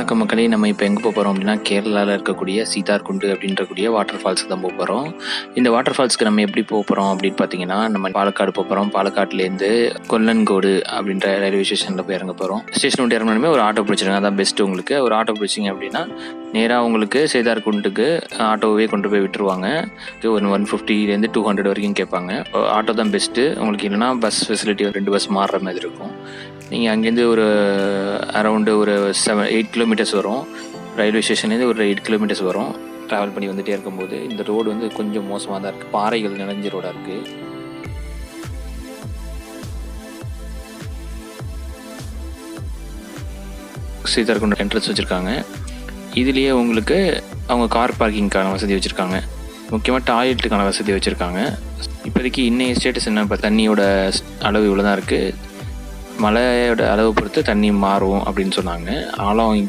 வணக்கம் மக்களே, நம்ம இப்போ எங்கே போகிறோம் அப்படின்னா கேரளாவில் இருக்கக்கூடிய சீதார்குண்டு அப்படின்றக்கூடிய வாட்டர் ஃபால்ஸுக்கு தான் போகிறோம். இந்த வாட்டர் ஃபால்ஸ்க்கு நம்ம எப்படி போகிறோம் அப்படின்னு பார்த்தீங்கன்னா, நம்ம பாலக்காடு போகிறோம். பாலக்காட்லேருந்து கொல்லன்கோடு அப்படின்ற ரயில்வே ஸ்டேஷனில் போய் இறங்க போகிறோம். ஸ்டேஷன் விட்டு இறங்கணுமே ஒரு ஆட்டோ பிடிச்சிருங்க, அதான் பெஸ்ட்டு. உங்களுக்கு ஒரு ஆட்டோ பிடிச்சிங்க அப்படின்னா நேராக உங்களுக்கு சீதார்குண்டுக்கு ஆட்டோவே கொண்டு போய் விட்டுருவாங்க. ஒரு 150 to 200 வரைக்கும் கேட்பாங்க. ஆட்டோ தான் பெஸ்ட்டு. உங்களுக்கு இல்லைனா பஸ் ஃபெசிலிட்டி 2 பஸ் மாறுற மாதிரி இருக்கும். நீங்கள் அங்கேருந்து ஒரு அரௌண்டு ஒரு 8 கிலோமீட்டர்ஸ் வரும். ரயில்வே ஸ்டேஷன்லேருந்து ஒரு 8 கிலோமீட்டர்ஸ் வரும். ட்ராவல் பண்ணி வந்துகிட்டே இருக்கும்போது இந்த ரோடு வந்து கொஞ்சம் மோசமாக தான் இருக்குது. பாறைகள் நிறைஞ்ச ரோடாக இருக்குது. சீதார்குண்டு என்ட்ரன்ஸ் வச்சுருக்காங்க. இதுலேயே உங்களுக்கு அவங்க கார் பார்க்கிங்க்கான வசதி வச்சுருக்காங்க. முக்கியமாக டாய்லெட்டுக்கான வசதி வச்சுருக்காங்க. இப்போதைக்கு இன்னைய ஸ்டேட்டஸ் என்ன, இப்போ தண்ணியோட அளவு இவ்வளோ தான் இருக்குது. மழையோட அளவு பொறுத்து தண்ணி மாறும் அப்படின்னு சொன்னாங்க. ஆழம்